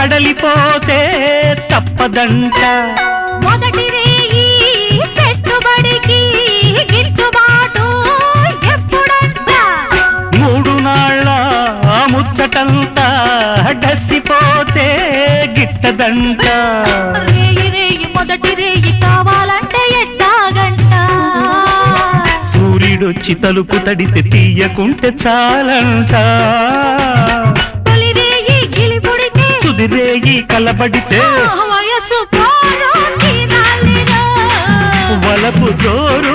సడలిపోతే తప్పదంట మొదటి రేయి పెట్టుబడికి గిట్టుబాటు ఎప్పుడంట 3 నాళ్ళ ముచ్చటంతా డసిపోతే గిట్టదంట రేయి రేయి మొదటి రేయి కావాలంటే ఎట్టాగంట సూర్యుడొచ్చి తలుపు తడితే తీయకుంటే చాలంట తొలి రేయి గిలిపుడితే తుది రేయి కలబడితే వయసు పోరు తీరాలిరా వలపు జోరు